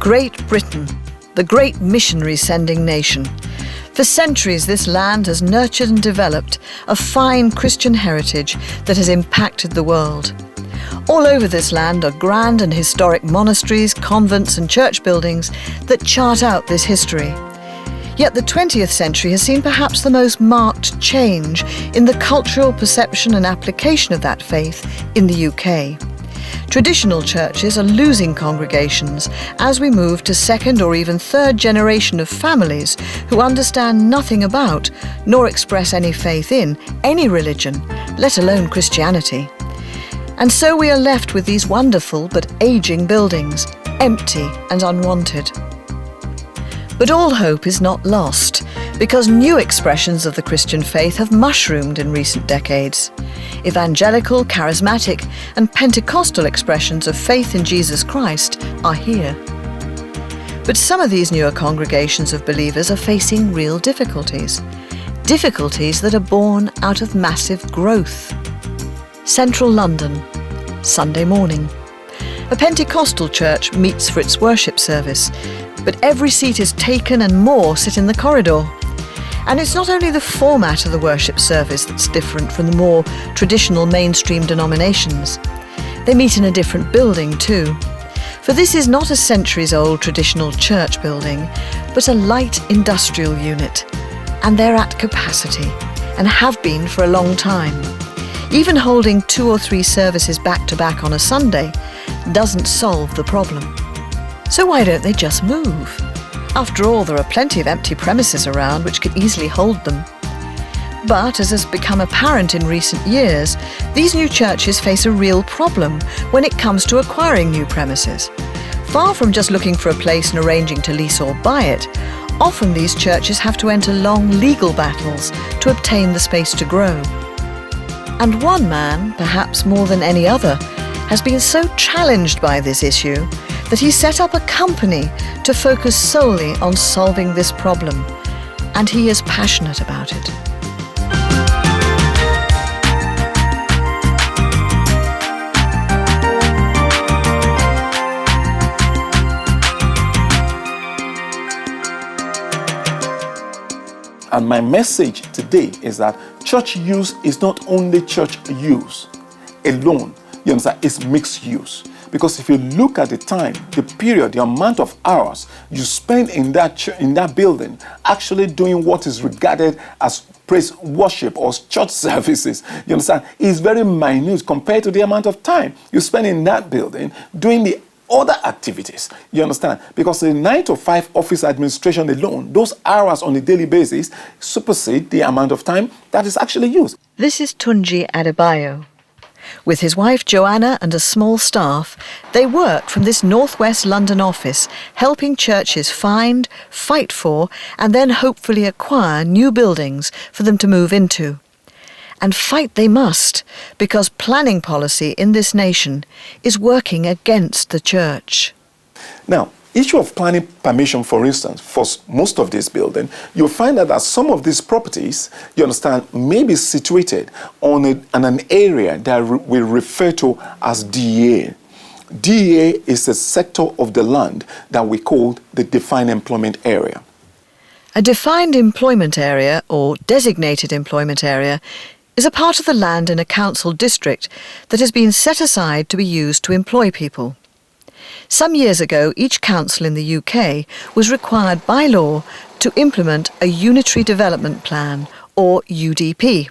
Great Britain, the great missionary-sending nation. For centuries, this land has nurtured and developed a fine Christian heritage that has impacted the world. All over this land are grand and historic monasteries, convents and church buildings that chart out this history. Yet the 20th century has seen perhaps the most marked change in the cultural perception and application of that faith in the UK. Traditional churches are losing congregations as we move to second or even third generation of families who understand nothing about nor express any faith in any religion, let alone Christianity. And so we are left with these wonderful but aging buildings, empty and unwanted. But all hope is not lost, because new expressions of the Christian faith have mushroomed in recent decades. Evangelical, charismatic, and Pentecostal expressions of faith in Jesus Christ are here. But some of these newer congregations of believers are facing real difficulties. Difficulties that are born out of massive growth. Central London, Sunday morning. A Pentecostal church meets for its worship service, but every seat is taken and more sit in the corridor. And it's not only the format of the worship service that's different from the more traditional mainstream denominations. They meet in a different building too. For this is not a centuries-old traditional church building, but a light industrial unit. And they're at capacity, and have been for a long time. Even holding 2 or 3 services back-to-back on a Sunday doesn't solve the problem. So why don't they just move? After all, there are plenty of empty premises around which could easily hold them. But, as has become apparent in recent years, these new churches face a real problem when it comes to acquiring new premises. Far from just looking for a place and arranging to lease or buy it, often these churches have to enter long legal battles to obtain the space to grow. And one man, perhaps more than any other, has been so challenged by this issue that he set up a company to focus solely on solving this problem, and he is passionate about it. And my message today is that church use is not only church use alone, you understand, it's mixed use. Because if you look at the time, the period, the amount of hours you spend in that building actually doing what is regarded as praise worship or church services, you understand, is very minute compared to the amount of time you spend in that building doing the other activities, you understand? Because the 9 to 5 office administration alone, those hours on a daily basis supersede the amount of time that is actually used. This is Tunji Adebayo. With his wife Joanna and a small staff, they work from this northwest London office, helping churches find, fight for, and then hopefully acquire new buildings for them to move into. And fight they must, because planning policy in this nation is working against the church. Now, issue of planning permission, for instance, for most of this building, you'll find that some of these properties, you understand, may be situated on an area that we refer to as DEA. DEA is a sector of the land that we call the defined employment area. A defined employment area, or designated employment area, is a part of the land in a council district that has been set aside to be used to employ people. Some years ago, each council in the UK was required by law to implement a Unitary Development Plan, or UDP.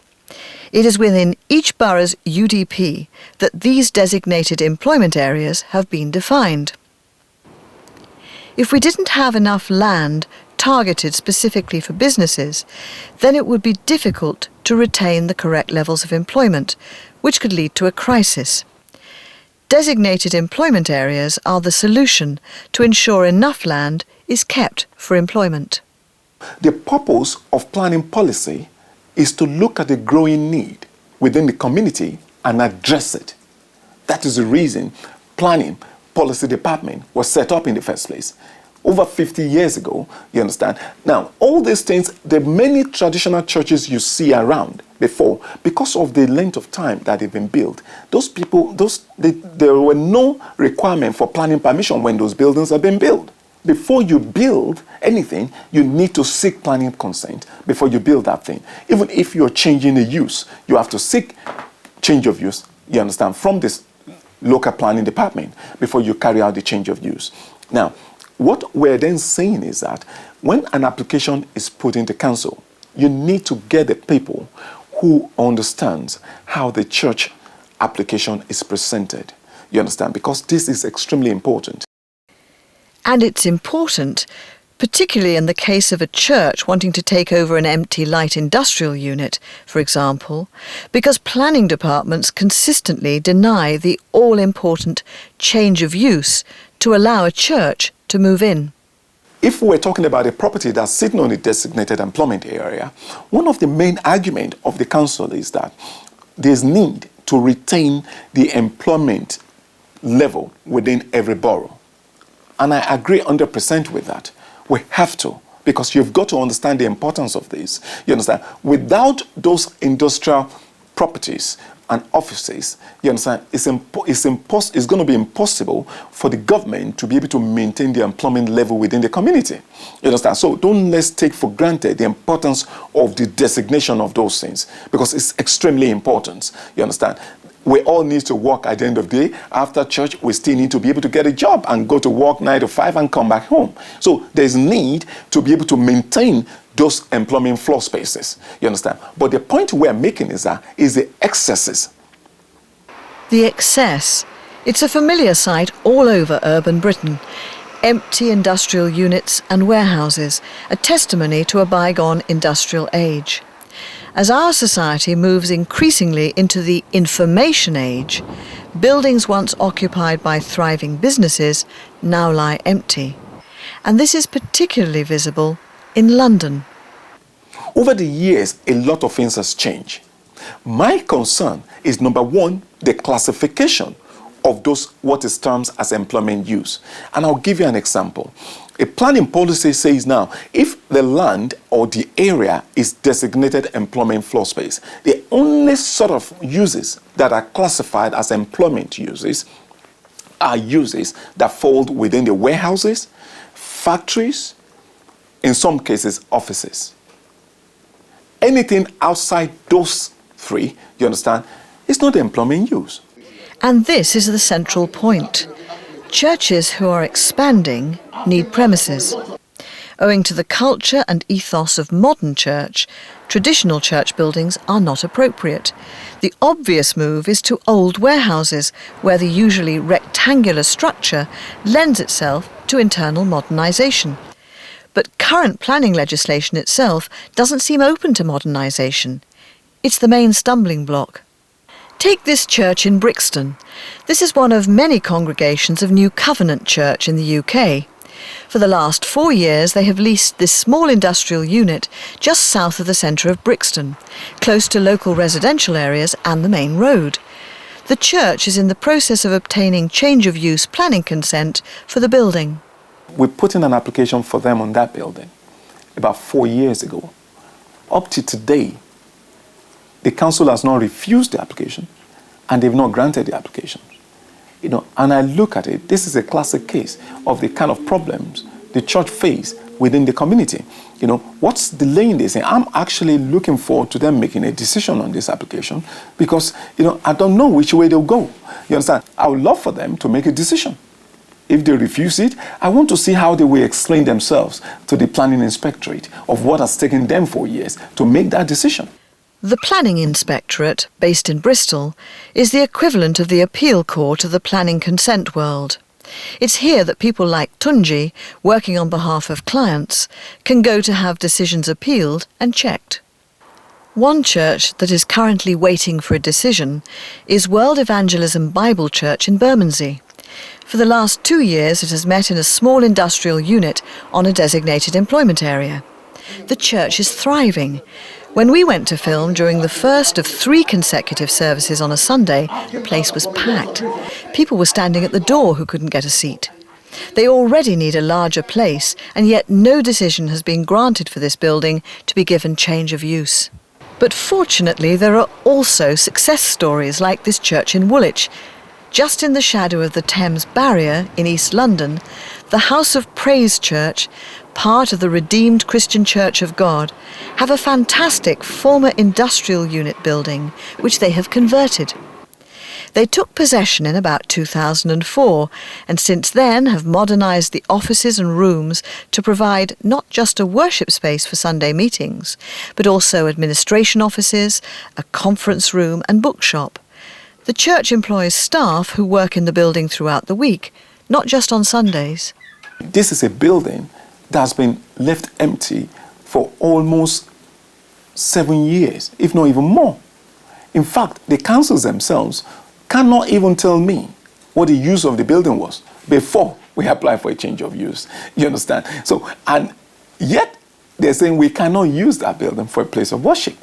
It is within each borough's UDP that these designated employment areas have been defined. If we didn't have enough land targeted specifically for businesses, then it would be difficult to retain the correct levels of employment, which could lead to a crisis. Designated employment areas are the solution to ensure enough land is kept for employment. The purpose of planning policy is to look at the growing need within the community and address it. That is the reason planning policy department was set up in the first place. Over 50 years ago, you understand? Now, all these things, the many traditional churches you see around before, because of the length of time that they've been built, those people, there were no requirement for planning permission when those buildings have been built. before you build anything, you need to seek planning consent before you build that thing. Even if you're changing the use, you have to seek change of use, you understand, from this local planning department before you carry out the change of use. Now, what we're then saying is that when an application is put into council, you need to get the people who understands how the church application is presented. You understand? Because this is extremely important. And it's important, particularly in the case of a church wanting to take over an empty light industrial unit, for example, because planning departments consistently deny the all-important change of use to allow a church to move in. If we're talking about a property that's sitting on a designated employment area, one of the main arguments of the council is that there's need to retain the employment level within every borough. And I agree 100% with that. We have to, because you've got to understand the importance of this. You understand? Without those industrial properties and offices, you understand, it's going to be impossible for the government to be able to maintain the employment level within the community. You understand? So let's take for granted the importance of the designation of those things, because it's extremely important. You understand? We all need to work at the end of the day. After church, we still need to be able to get a job and go to work 9 to 5 and come back home. So there's need to be able to maintain those employment floor spaces. You understand? But the point we're making is the excesses. The excess. It's a familiar sight all over urban Britain. Empty industrial units and warehouses, a testimony to a bygone industrial age. As our society moves increasingly into the information age, buildings once occupied by thriving businesses now lie empty. And this is particularly visible in London. Over the years, a lot of things has changed. My concern is, number one, the classification of those what is termed as employment use. And I'll give you an example. A planning policy says now, if the land or the area is designated employment floor space, the only sort of uses that are classified as employment uses are uses that fall within the warehouses, factories, in some cases, offices. Anything outside those three, you understand, is not employment use. And this is the central point. Churches who are expanding need premises. Owing to the culture and ethos of modern church, traditional church buildings are not appropriate. The obvious move is to old warehouses, where the usually rectangular structure lends itself to internal modernisation. But current planning legislation itself doesn't seem open to modernisation. It's the main stumbling block. Take this church in Brixton. This is one of many congregations of New Covenant Church in the UK. For the last 4 years, they have leased this small industrial unit just south of the centre of Brixton, close to local residential areas and the main road. The church is in the process of obtaining change of use planning consent for the building. We put in an application for them on that building about 4 years ago. Up to today, the council has not refused the application, and they've not granted the application. And I look at it, this is a classic case of the kind of problems the church face within the community. What's delaying this? And I'm actually looking forward to them making a decision on this application because, I don't know which way they'll go. You understand? I would love for them to make a decision. If they refuse it, I want to see how they will explain themselves to the planning inspectorate of what has taken them 4 years to make that decision. The Planning Inspectorate, based in Bristol, is the equivalent of the appeal court of the planning consent world. It's here that people like Tunji, working on behalf of clients, can go to have decisions appealed and checked. One church that is currently waiting for a decision is World Evangelism Bible Church in Bermondsey. For the last 2 years, it has met in a small industrial unit on a designated employment area. The church is thriving. When we went to film during the first of 3 consecutive services on a Sunday, the place was packed. People were standing at the door who couldn't get a seat. They already need a larger place, and yet no decision has been granted for this building to be given change of use. But fortunately, there are also success stories like this church in Woolwich. Just in the shadow of the Thames Barrier in East London, the House of Praise Church, part of the Redeemed Christian Church of God, have a fantastic former industrial unit building which they have converted. They took possession in about 2004 and since then have modernised the offices and rooms to provide not just a worship space for Sunday meetings, but also administration offices, a conference room and bookshop. The church employs staff who work in the building throughout the week, not just on Sundays. This is a building that's been left empty for almost 7 years, if not even more. In fact, the councils themselves cannot even tell me what the use of the building was before we apply for a change of use. You understand? So, and yet they're saying we cannot use that building for a place of worship.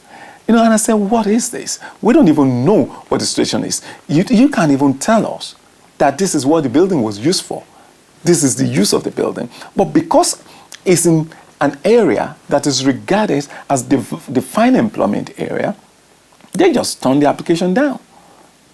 You know, and I said, what is this? We don't even know what the situation is. You can't even tell us that this is what the building was used for. This is the use of the building. But because it's in an area that is regarded as the defined employment area, they just turned the application down.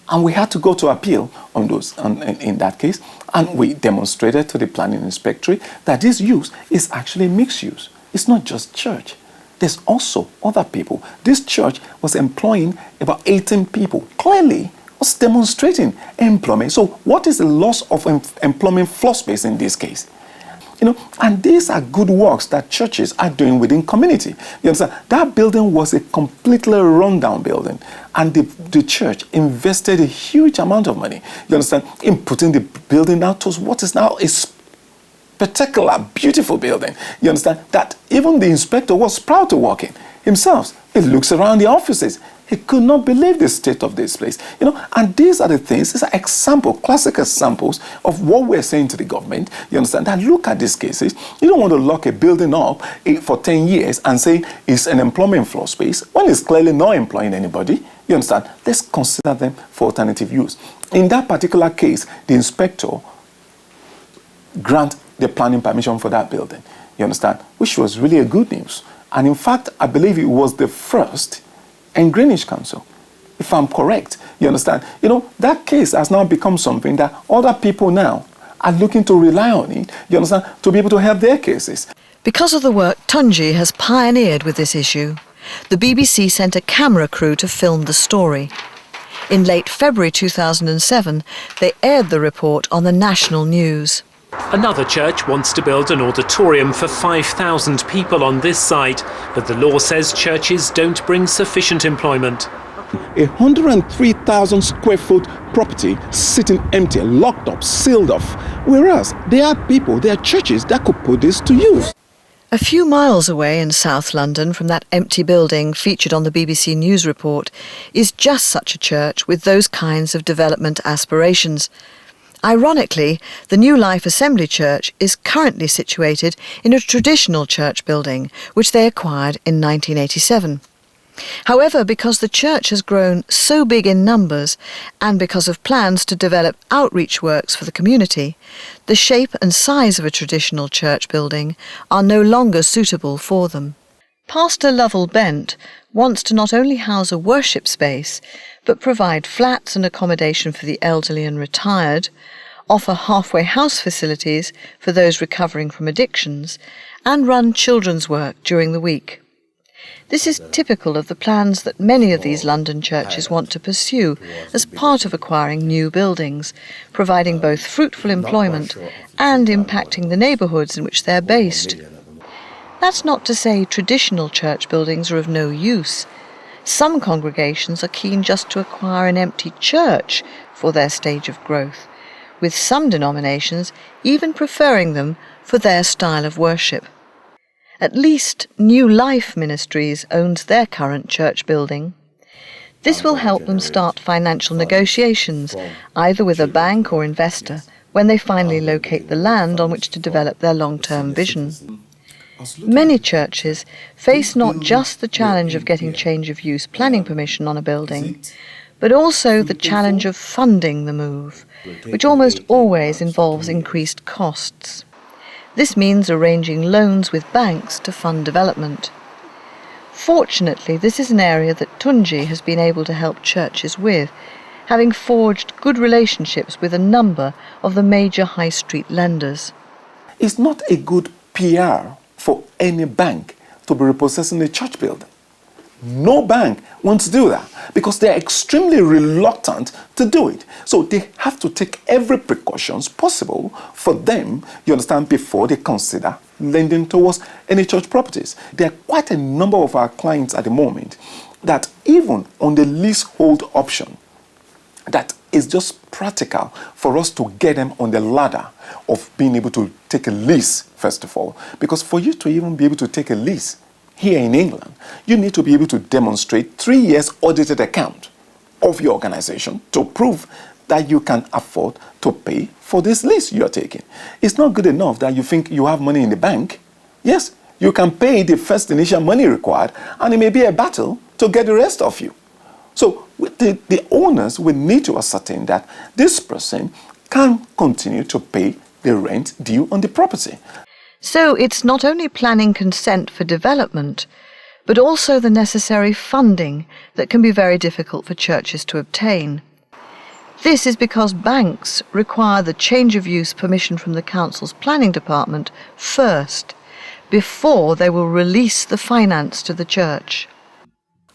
And we had to go to appeal on those, in that case, and we demonstrated to the planning inspectorate that this use is actually mixed use. It's not just church. There's also other people. This church was employing about 18 people. Clearly, was demonstrating employment. So what is the loss of employment floor space in this case? You know, and these are good works that churches are doing within community. You understand? That building was a completely rundown building, and the church invested a huge amount of money, you understand, in putting the building out to what is now a spectacular, beautiful building. You understand? That even the inspector was proud to walk in himself. He looks around the offices. He could not believe the state of this place. You know, and these are the things, these are classic examples of what we're saying to the government. You understand? That look at these cases. You don't want to lock a building up for 10 years and say it's an employment floor space when it's clearly not employing anybody. You understand? Let's consider them for alternative use. In that particular case, the inspector granted the planning permission for that building. You understand? Which was really a good news. And in fact, I believe it was the first in Greenwich Council, if I'm correct. You understand? You know, that case has now become something that other people now are looking to rely on it, you understand, to be able to help their cases. Because of the work Tunji has pioneered with this issue, the BBC sent a camera crew to film the story. In late February 2007, they aired the report on the national news. Another church wants to build an auditorium for 5,000 people on this site, but the law says churches don't bring sufficient employment. 103,000 square foot property sitting empty, locked up, sealed off, whereas there are people, there are churches that could put this to use. A few miles away in South London from that empty building featured on the BBC News report is just such a church with those kinds of development aspirations. Ironically, the New Life Assembly Church is currently situated in a traditional church building, which they acquired in 1987. However, because the church has grown so big in numbers, and because of plans to develop outreach works for the community, the shape and size of a traditional church building are no longer suitable for them. Pastor Lovell Bent wants to not only house a worship space, but provide flats and accommodation for the elderly and retired, offer halfway house facilities for those recovering from addictions, and run children's work during the week. This is typical of the plans that many of these London churches want to pursue as part of acquiring new buildings, providing both fruitful employment and impacting the neighbourhoods in which they're based. That's not to say traditional church buildings are of no use. Some congregations are keen just to acquire an empty church for their stage of growth, with some denominations even preferring them for their style of worship. At least New Life Ministries owns their current church building. This will help them start financial negotiations, either with a bank or investor, when they finally locate the land on which to develop their long-term vision. Many churches face not just the challenge of getting change of use planning permission on a building, but also the challenge of funding the move, which almost always involves increased costs. This means arranging loans with banks to fund development. Fortunately, this is an area that Tunji has been able to help churches with, having forged good relationships with a number of the major high street lenders. It's not a good PR for any bank to be repossessing a church building. No bank wants to do that because they're extremely reluctant to do it. So they have to take every precautions possible for them, you understand, before they consider lending towards any church properties. There are quite a number of our clients at the moment that even on the leasehold option, that is just practical for us to get them on the ladder of being able to take a lease, first of all. Because for you to even be able to take a lease here in England, you need to be able to demonstrate 3 years audited account of your organization to prove that you can afford to pay for this lease you are taking. It's not good enough that you think you have money in the bank. Yes, you can pay the first initial money required, and it may be a battle to get the rest of you. So the owners will need to ascertain that this person can continue to pay the rent due on the property. So it's not only planning consent for development, but also the necessary funding that can be very difficult for churches to obtain. This is because banks require the change of use permission from the council's planning department first, before they will release the finance to the church.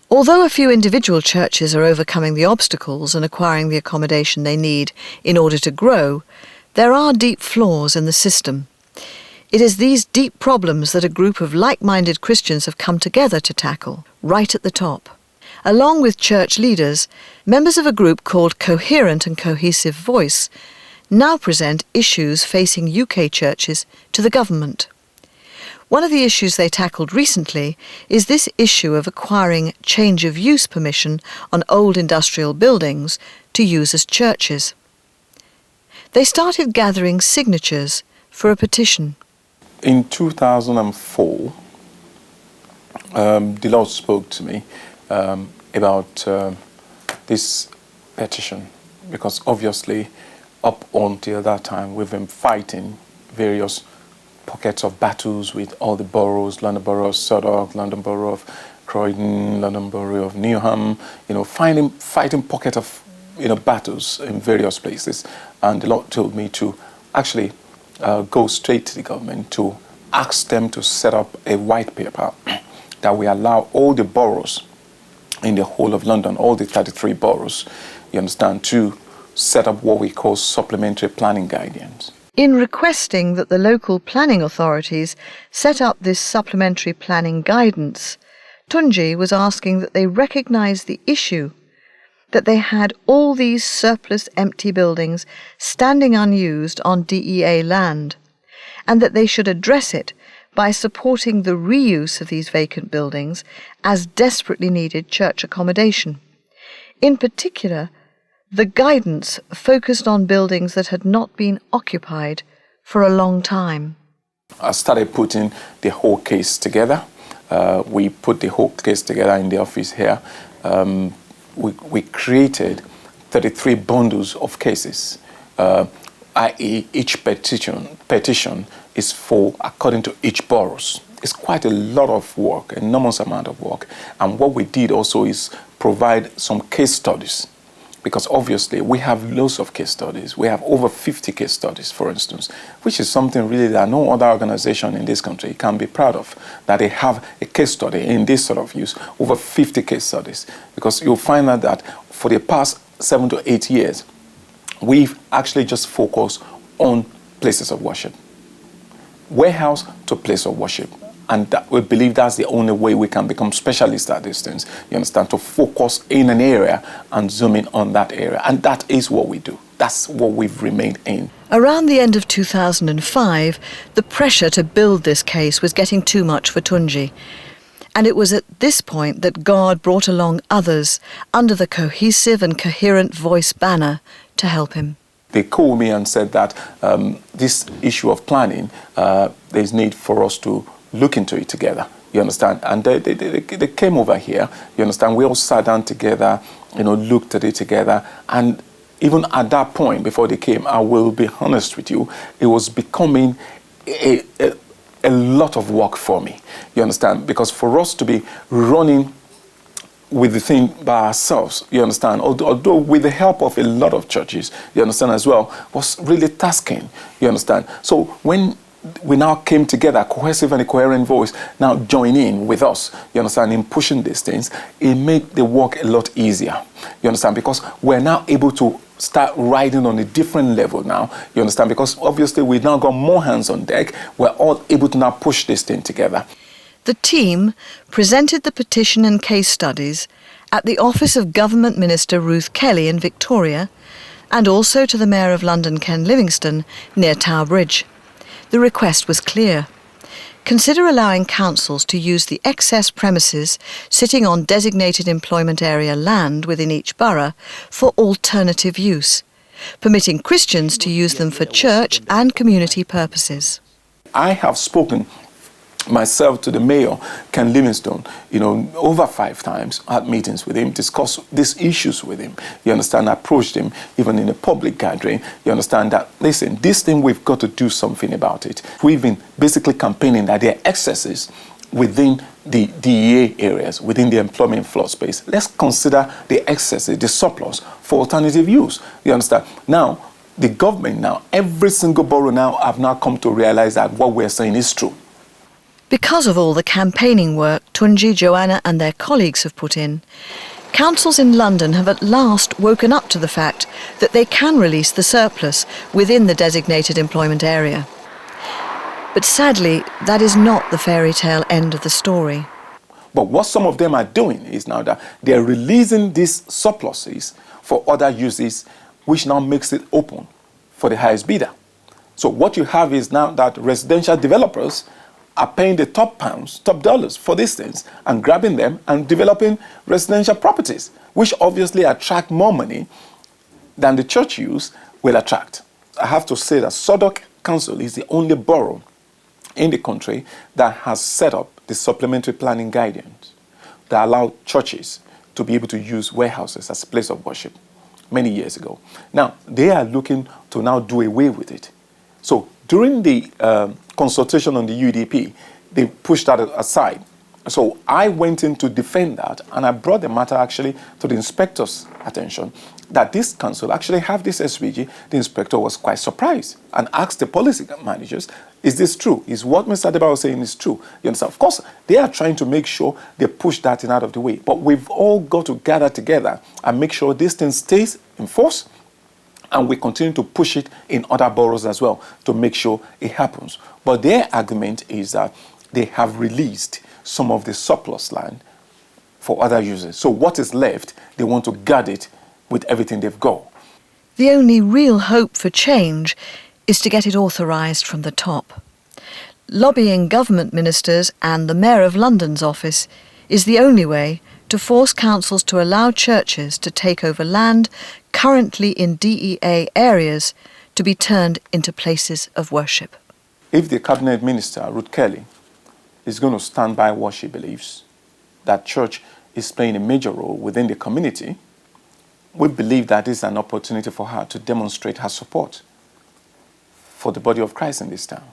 Although a few individual churches are overcoming the obstacles and acquiring the accommodation they need in order to grow, there are deep flaws in the system. It is these deep problems that a group of like-minded Christians have come together to tackle, right at the top. Along with church leaders, members of a group called Coherent and Cohesive Voice now present issues facing UK churches to the government. One of the issues they tackled recently is this issue of acquiring change of use permission on old industrial buildings to use as churches. They started gathering signatures for a petition. In 2004, the Lord spoke to me about this petition, because obviously up until that time we've been fighting various pockets of battles with all the boroughs, London Borough of Southwark, London Borough of Croydon, London Borough of Newham, fighting pockets of battles in various places. And the Lord told me to actually go straight to the government to ask them to set up a white paper that will allow all the boroughs in the whole of London, all the 33 boroughs, you understand, to set up what we call supplementary planning guidelines. In requesting that the local planning authorities set up this supplementary planning guidance, Tunji was asking that they recognise the issue that they had all these surplus empty buildings standing unused on DEA land, and that they should address it by supporting the reuse of these vacant buildings as desperately needed church accommodation. In particular, the guidance focused on buildings that had not been occupied for a long time. I started putting the whole case together. We put the whole case together in the office here. We created 33 bundles of cases, i.e. each petition is for according to each boroughs. It's quite a lot of work, enormous amount of work. And what we did also is provide some case studies, because obviously we have loads of case studies. We have over 50 case studies, for instance, which is something really that no other organization in this country can be proud of, that they have a case study in this sort of use, over 50 case studies. Because you'll find out that for the past 7 to 8 years, we've actually just focused on places of worship. Warehouse to place of worship. And that, we believe that's the only way we can become specialists at these things. You understand? To focus in an area and zoom in on that area. And that is what we do. That's what we've remained in. Around the end of 2005, the pressure to build this case was getting too much for Tunji. And it was at this point that God brought along others under the Cohesive and Coherent Voice banner to help him. They called me and said that this issue of planning, there's need for us to look into it together, you understand? And they came over here, you understand? We all sat down together, looked at it together. And even at that point, before they came, I will be honest with you, it was becoming a lot of work for me, you understand? Because for us to be running with the thing by ourselves, you understand, although with the help of a lot of churches, you understand as well, was really tasking, you understand? So when we now came together, cohesive and a coherent voice, now join in with us, you understand, in pushing these things. It made the work a lot easier, you understand, because we're now able to start riding on a different level now, you understand, because obviously we've now got more hands on deck. We're all able to now push this thing together. The team presented the petition and case studies at the office of Government Minister Ruth Kelly in Victoria, and also to the Mayor of London, Ken Livingstone, near Tower Bridge. The request was clear. Consider allowing councils to use the excess premises sitting on designated employment area land within each borough for alternative use, permitting Christians to use them for church and community purposes. I have spoken myself to the mayor, Ken Livingstone, over 5 times, had meetings with him, discussed these issues with him. You understand, I approached him even in a public gathering. You understand that, listen, this thing, we've got to do something about it. We've been basically campaigning that there are excesses within the DEA areas, within the employment floor space. Let's consider the excesses, the surplus, for alternative use. You understand? Now, the government now, every single borough now have now come to realize that what we're saying is true. Because of all the campaigning work Tunji, Joanna and their colleagues have put in, councils in London have at last woken up to the fact that they can release the surplus within the designated employment area. But sadly, that is not the fairy tale end of the story. But what some of them are doing is now that they're releasing these surpluses for other uses, which now makes it open for the highest bidder. So what you have is now that residential developers are paying the top dollars for these things and grabbing them and developing residential properties, which obviously attract more money than the church use will attract. I have to say that Southwark Council is the only borough in the country that has set up the supplementary planning guidance that allow churches to be able to use warehouses as a place of worship many years ago. Now, they are looking to now do away with it. So during the consultation on the UDP, they pushed that aside. So I went in to defend that, and I brought the matter actually to the inspector's attention, that this council actually have this SVG. The inspector was quite surprised and asked the policy managers, is this true? Is what Mr. Adebayo was saying is true? You understand? Of course, they are trying to make sure they push that thing out of the way. But we've all got to gather together and make sure this thing stays in force, and we continue to push it in other boroughs as well to make sure it happens. But their argument is that they have released some of the surplus land for other users. So what is left, they want to guard it with everything they've got. The only real hope for change is to get it authorised from the top. Lobbying government ministers and the Mayor of London's office is the only way to force councils to allow churches to take over land currently in DEA areas to be turned into places of worship. If the Cabinet Minister, Ruth Kelly, is going to stand by what she believes, that church is playing a major role within the community, we believe that is an opportunity for her to demonstrate her support for the body of Christ in this town.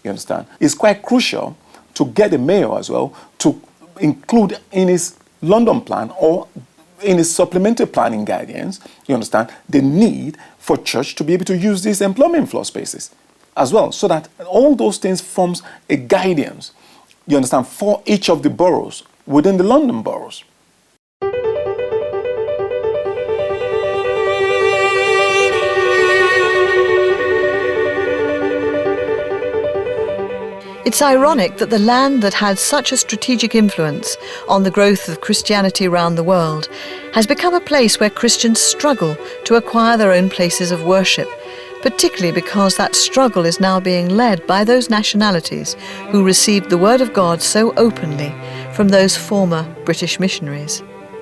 You understand? It's quite crucial to get the mayor as well to include in his London plan or in his supplementary planning guidance, you understand, the need for church to be able to use these employment floor spaces as well, so that all those things forms a guidance, you understand, for each of the boroughs within the London boroughs. It's ironic that the land that had such a strategic influence on the growth of Christianity around the world has become a place where Christians struggle to acquire their own places of worship, particularly because that struggle is now being led by those nationalities who received the Word of God so openly from those former British missionaries.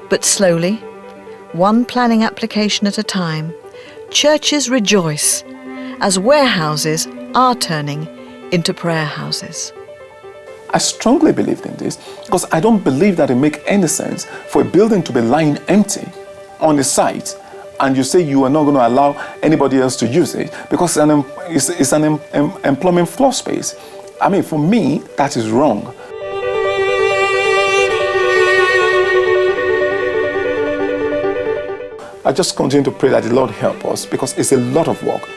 But slowly, one planning application at a time, churches rejoice as warehouses are turning into prayer houses. I strongly believe in this because I don't believe that it makes any sense for a building to be lying empty on the site and you say you are not going to allow anybody else to use it because it's an employment floor space. I mean, for me, that is wrong. I just continue to pray that the Lord help us because it's a lot of work.